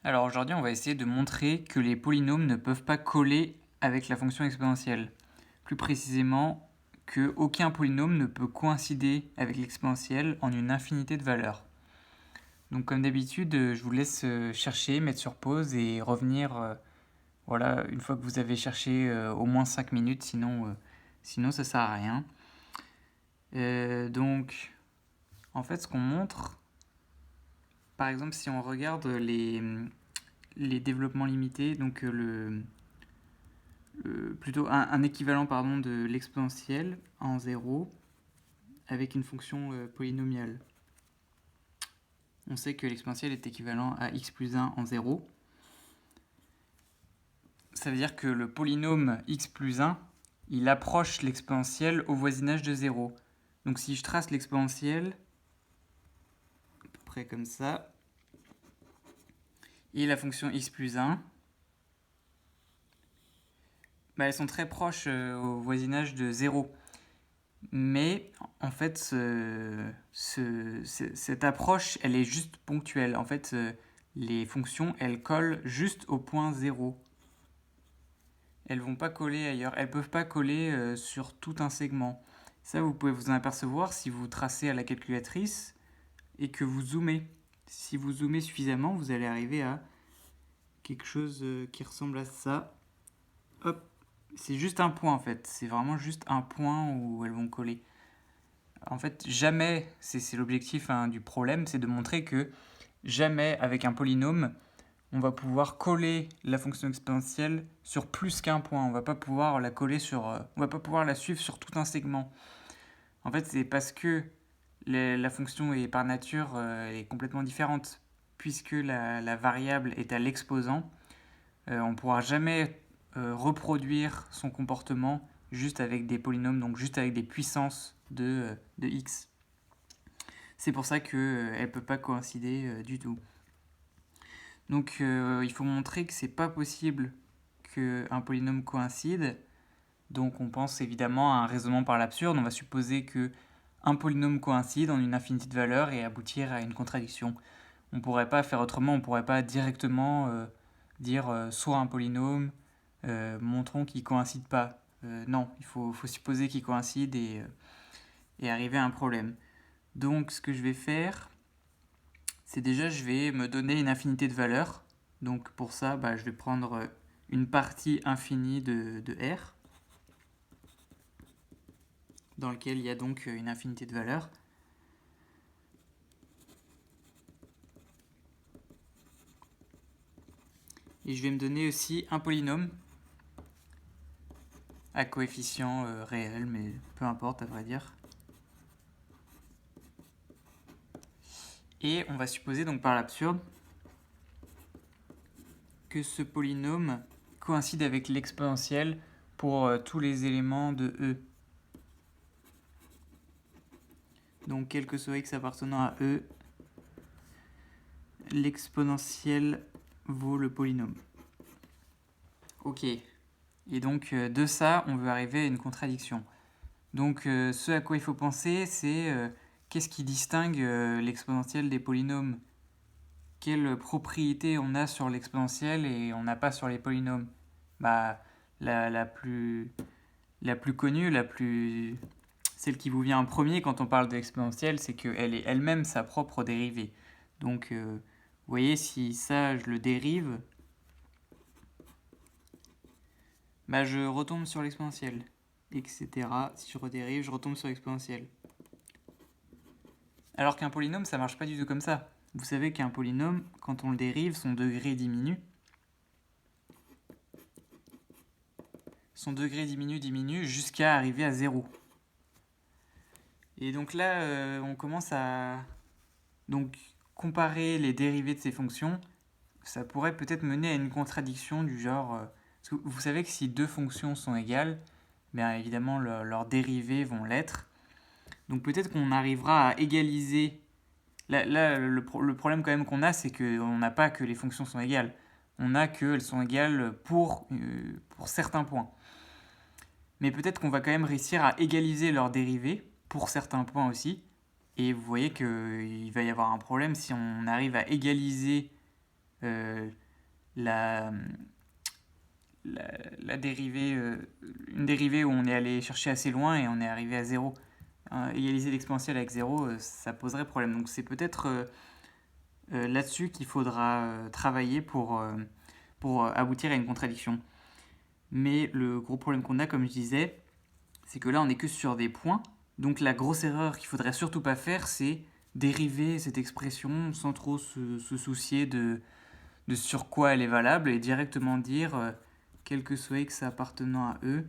Alors aujourd'hui, on va essayer de montrer que les polynômes ne peuvent pas coller avec la fonction exponentielle. Plus précisément, que aucun polynôme ne peut coïncider avec l'exponentielle en une infinité de valeurs. Donc comme d'habitude, je vous laisse chercher, mettre sur pause et revenir voilà, une fois que vous avez cherché au moins 5 minutes, sinon ça sert à rien. Donc en fait, ce qu'on montre, par exemple, si on regarde les développements limités, donc plutôt un équivalent pardon, de l'exponentielle en 0 avec une fonction polynomiale. On sait que l'exponentielle est équivalent à x plus 1 en 0. Ça veut dire que le polynôme x plus 1, il approche l'exponentielle au voisinage de 0. Donc si je trace l'exponentielle, à peu près comme ça, et la fonction x plus 1, bah, elles sont très proches au voisinage de 0. Mais en fait, cette approche, elle est juste ponctuelle. En fait, les fonctions, elles collent juste au point 0. Elles vont pas coller ailleurs. Elles peuvent pas coller sur tout un segment. Ça, vous pouvez vous en apercevoir si vous tracez à la calculatrice et que vous zoomez. Si vous zoomez suffisamment, vous allez arriver à quelque chose qui ressemble à ça. Hop, c'est juste un point en fait. C'est vraiment juste un point où elles vont coller. En fait, jamais, c'est l'objectif du problème, c'est de montrer que jamais avec un polynôme, on va pouvoir coller la fonction exponentielle sur plus qu'un point. On va pas pouvoir la coller on va pas pouvoir la suivre sur tout un segment. En fait, c'est parce que la fonction est par nature est complètement différente. Puisque la variable est à l'exposant, on ne pourra jamais reproduire son comportement juste avec des polynômes, donc juste avec des puissances de x. C'est pour ça qu'elle ne peut pas coïncider du tout. Donc il faut montrer que c'est pas possible qu'un polynôme coïncide. Donc on pense évidemment à un raisonnement par l'absurde. On va supposer que un polynôme coïncide en une infinité de valeurs et aboutir à une contradiction. On ne pourrait pas faire autrement, on ne pourrait pas directement dire soit un polynôme, montrons qu'il ne coïncide pas. Non, il faut supposer qu'il coïncide et arriver à un problème. Donc ce que je vais faire, c'est déjà je vais me donner une infinité de valeurs. Donc pour ça, je vais prendre une partie infinie de R, dans laquelle il y a donc une infinité de valeurs. Et je vais me donner aussi un polynôme à coefficient réel, mais peu importe à vrai dire. Et on va supposer donc par l'absurde que ce polynôme coïncide avec l'exponentielle pour tous les éléments de E. Donc quel que soit x appartenant à E, l'exponentielle vaut le polynôme. Ok. Et donc de ça, on veut arriver à une contradiction. Donc ce à quoi il faut penser, c'est qu'est-ce qui distingue l'exponentielle des polynômes? Quelle propriété on a sur l'exponentielle et on n'a pas sur les polynômes? La plus connue, celle qui vous vient en premier quand on parle de l'exponentielle, c'est qu'elle est elle-même sa propre dérivée. Donc, vous voyez, si ça, je le dérive, je retombe sur l'exponentielle, etc. Si je redérive, je retombe sur l'exponentielle. Alors qu'un polynôme, ça marche pas du tout comme ça. Vous savez qu'un polynôme, quand on le dérive, son degré diminue. Son degré diminue jusqu'à arriver à 0. Et donc là, on commence à comparer les dérivées de ces fonctions. Ça pourrait peut-être mener à une contradiction du genre... parce que vous savez que si deux fonctions sont égales, bien évidemment leurs dérivées vont l'être. Donc peut-être qu'on arrivera à égaliser... Là le problème quand même qu'on a, c'est qu'on n'a pas que les fonctions sont égales. On a qu'elles sont égales pour certains points. Mais peut-être qu'on va quand même réussir à égaliser leurs dérivées, pour certains points aussi. Et vous voyez qu'il va y avoir un problème si on arrive à égaliser la, la dérivée, une dérivée où on est allé chercher assez loin et on est arrivé à 0. Égaliser l'exponentielle avec 0, ça poserait problème. Donc c'est peut-être là-dessus qu'il faudra travailler pour aboutir à une contradiction. Mais le gros problème qu'on a, comme je disais, c'est que là on n'est que sur des points. Donc la grosse erreur qu'il faudrait surtout pas faire, c'est dériver cette expression sans trop se soucier de sur quoi elle est valable et directement dire, quel que soit x appartenant à E,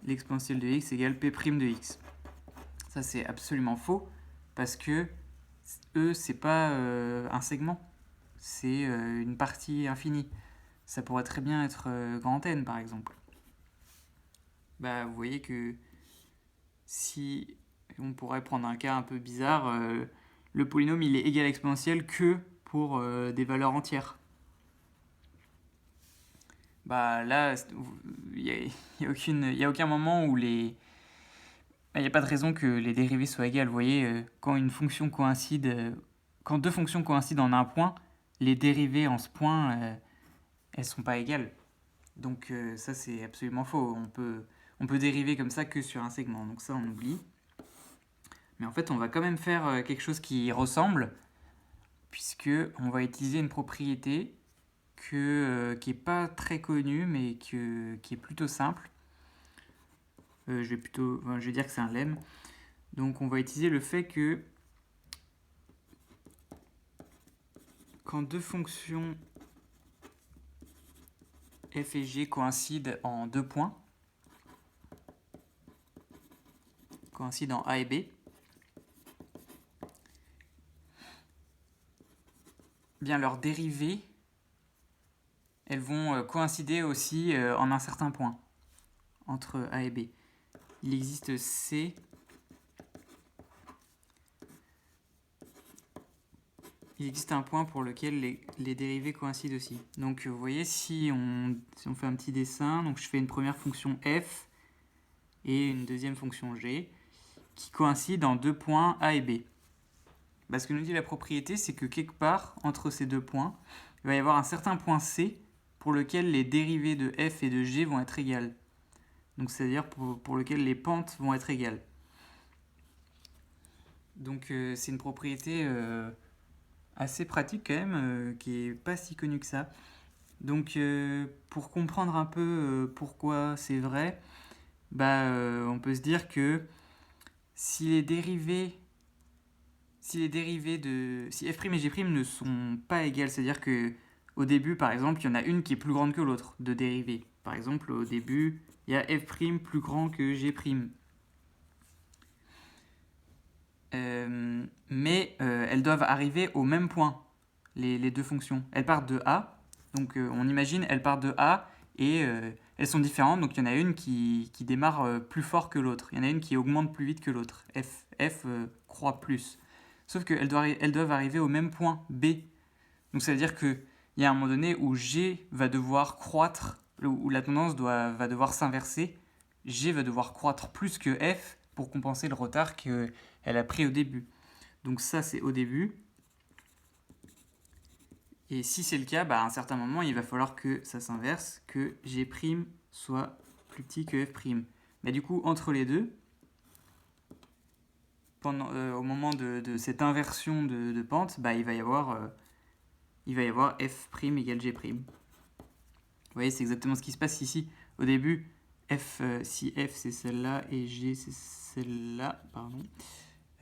l'exponentielle de x égale p' de x. Ça c'est absolument faux parce que E c'est pas un segment, c'est une partie infinie. Ça pourrait très bien être grand N par exemple. Bah, vous voyez que si on pourrait prendre un cas un peu bizarre, le polynôme il est égal exponentiel que pour des valeurs entières. Bah là, il n'y a aucun moment où il n'y a pas de raison que les dérivées soient égales. Vous voyez, quand deux fonctions coïncident en un point, les dérivées en ce point, elles sont pas égales. Donc ça c'est absolument faux. On peut dériver comme ça que sur un segment. Donc ça on oublie. Mais en fait on va quand même faire quelque chose qui ressemble, puisque on va utiliser une propriété qui n'est pas très connue, mais qui est plutôt simple. Je vais dire que c'est un lemme. Donc on va utiliser le fait que quand deux fonctions f et g coïncident en deux points, coïncident en A et B, bien leurs dérivées, elles vont coïncider aussi en un certain point entre A et B. Il existe C. Il existe un point pour lequel les dérivées coïncident aussi. Donc vous voyez, si on fait un petit dessin, donc je fais une première fonction f et une deuxième fonction g qui coïncident en deux points A et B. Bah, ce que nous dit la propriété, c'est que quelque part entre ces deux points, il va y avoir un certain point C pour lequel les dérivées de f et de g vont être égales. Donc c'est-à-dire pour lequel les pentes vont être égales. Donc c'est une propriété assez pratique quand même, qui est pas si connue que ça. Donc pour comprendre un peu pourquoi c'est vrai, on peut se dire que si les dérivées si f' et g' ne sont pas égales, c'est-à-dire que au début par exemple il y en a une qui est plus grande que l'autre de dérivée. Par exemple au début il y a f' plus grand que g'. Mais elles doivent arriver au même point, les deux fonctions. Elles partent de A, donc on imagine elles partent de A et elles sont différentes, donc il y en a une qui démarre plus fort que l'autre, il y en a une qui augmente plus vite que l'autre, F croît plus. Sauf qu'elles doivent arriver au même point, B. Donc ça veut dire qu'il y a un moment donné où G va devoir croître, où la tendance va devoir s'inverser, G va devoir croître plus que F pour compenser le retard qu'elle a pris au début. Donc ça c'est au début. Et si c'est le cas, à un certain moment, il va falloir que ça s'inverse, que G' soit plus petit que F'. Mais du coup, entre les deux, au moment de cette inversion de pente, il va y avoir F' égale G'. Vous voyez, c'est exactement ce qui se passe ici. Au début, si F c'est celle-là et G c'est celle-là,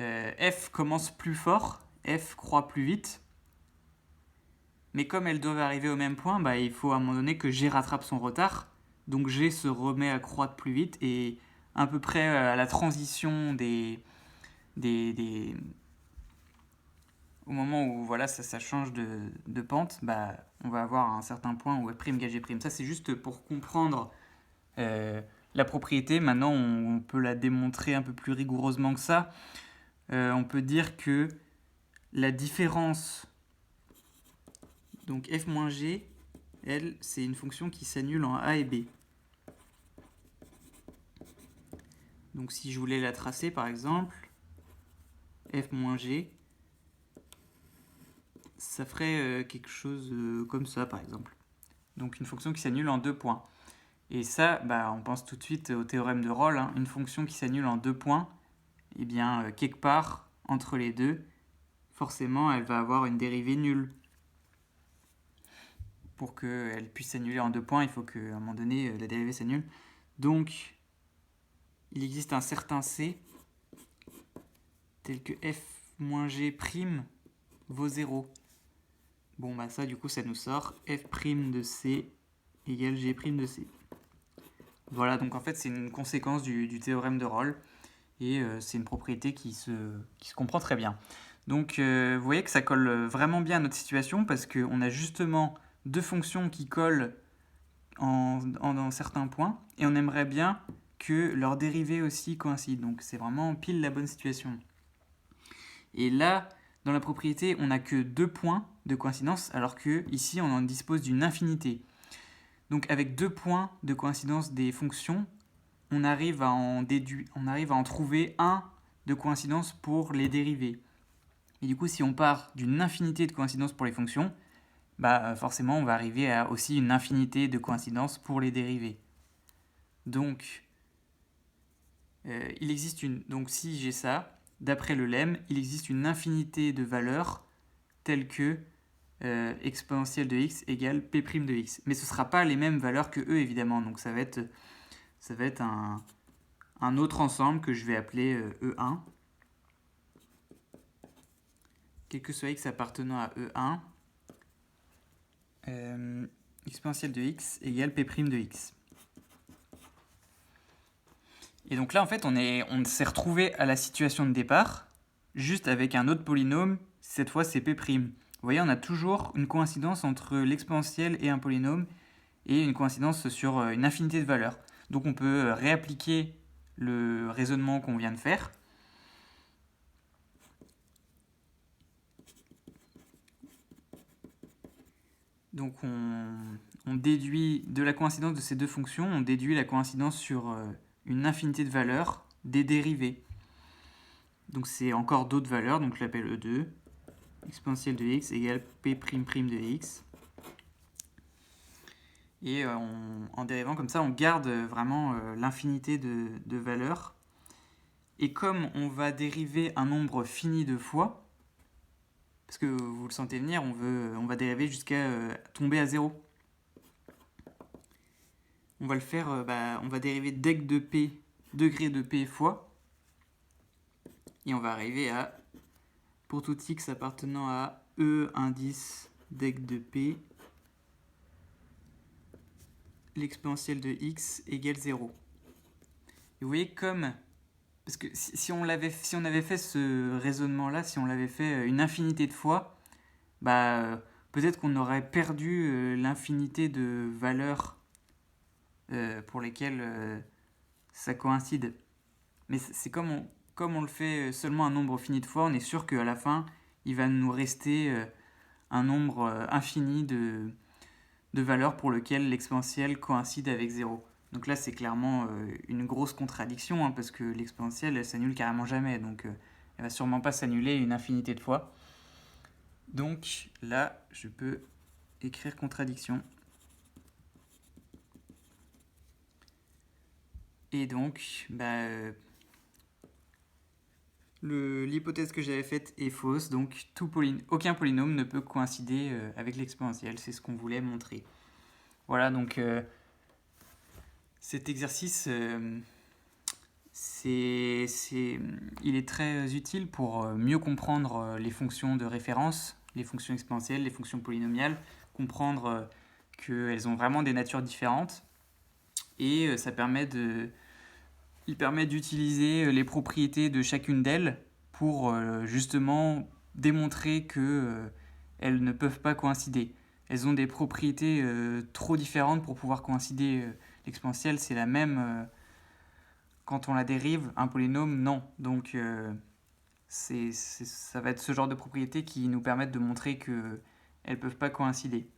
F commence plus fort, F croît plus vite. Mais comme elles doivent arriver au même point, il faut à un moment donné que G rattrape son retard. Donc G se remet à croître plus vite et à peu près à la transition au moment où voilà, ça change de pente, on va avoir un certain point où F' égale G'. Ça c'est juste pour comprendre la propriété. Maintenant on peut la démontrer un peu plus rigoureusement que ça. On peut dire que la différence, donc f moins g, elle, c'est une fonction qui s'annule en a et b. Donc si je voulais la tracer par exemple, f moins g, ça ferait quelque chose comme ça, par exemple. Donc une fonction qui s'annule en 2 points. Et ça, on pense tout de suite au théorème de Rolle. Hein. Une fonction qui s'annule en 2 points, eh bien, quelque part entre les deux, forcément, elle va avoir une dérivée nulle. Pour qu'elle puisse s'annuler en 2 points, il faut qu'à un moment donné, la dérivée s'annule. Donc, il existe un certain C, tel que f moins g' vaut 0. Bon, ça, du coup, ça nous sort f' de C égale g' de C. Voilà, donc en fait, c'est une conséquence du théorème de Rolle. Et c'est une propriété qui se comprend très bien. Donc, vous voyez que ça colle vraiment bien à notre situation parce qu'on a justement 2 fonctions qui collent dans certains points et on aimerait bien que leurs dérivées aussi coïncident. Donc, c'est vraiment pile la bonne situation. Et là, dans la propriété, on n'a que 2 points de coïncidence alors qu'ici, on en dispose d'une infinité. Donc, avec 2 points de coïncidence des fonctions, on arrive à en trouver un de coïncidence pour les dérivées. Et du coup, si on part d'une infinité de coïncidences pour les fonctions, forcément, on va arriver à aussi une infinité de coïncidences pour les dérivées. Donc, donc si j'ai ça, d'après le lemme, il existe une infinité de valeurs telles que exponentielle de x égale p' de x. Mais ce ne sera pas les mêmes valeurs que E, évidemment. Donc, ça va être un autre ensemble que je vais appeler E1. Quel que soit x appartenant à E1, exponentielle de x égale p' de x. Et donc là, en fait, on s'est retrouvé à la situation de départ, juste avec un autre polynôme, cette fois c'est p'. Vous voyez, on a toujours une coïncidence entre l'exponentielle et un polynôme, et une coïncidence sur une infinité de valeurs. Donc on peut réappliquer le raisonnement qu'on vient de faire. Donc on déduit de la coïncidence de ces 2 fonctions, on déduit la coïncidence sur une infinité de valeurs des dérivées. Donc c'est encore d'autres valeurs, donc je l'appelle E2, exponentielle de x égale p'' de x. Et en dérivant comme ça, on garde vraiment l'infinité de valeurs. Et comme on va dériver un nombre fini de fois, parce que vous le sentez venir, on va dériver jusqu'à tomber à 0. On va le faire, on va dériver deg de p, degré de p fois. Et on va arriver à, pour tout x appartenant à E indice deg de p, l'exponentielle de x égale 0. Et vous voyez comme, parce que si on avait fait ce raisonnement-là, si on l'avait fait une infinité de fois, peut-être qu'on aurait perdu l'infinité de valeurs pour lesquelles ça coïncide. Mais c'est comme on le fait seulement un nombre fini de fois, on est sûr qu'à la fin, il va nous rester un nombre infini de valeurs pour lesquelles l'exponentielle coïncide avec 0. Donc là, c'est clairement une grosse contradiction, parce que l'exponentielle, elle s'annule carrément jamais. Donc elle va sûrement pas s'annuler une infinité de fois. Donc là, je peux écrire contradiction. Et donc, l'hypothèse que j'avais faite est fausse, donc aucun polynôme ne peut coïncider avec l'exponentielle, c'est ce qu'on voulait montrer. Voilà, donc cet exercice, il est très utile pour mieux comprendre les fonctions de référence, les fonctions exponentielles, les fonctions polynomiales, comprendre qu'elles ont vraiment des natures différentes, et il permet d'utiliser les propriétés de chacune d'elles pour justement démontrer qu'elles ne peuvent pas coïncider. Elles ont des propriétés trop différentes pour pouvoir coïncider. L'exponentielle, c'est la même quand on la dérive. Un polynôme, non. Donc ça va être ce genre de propriétés qui nous permettent de montrer qu'elles ne peuvent pas coïncider.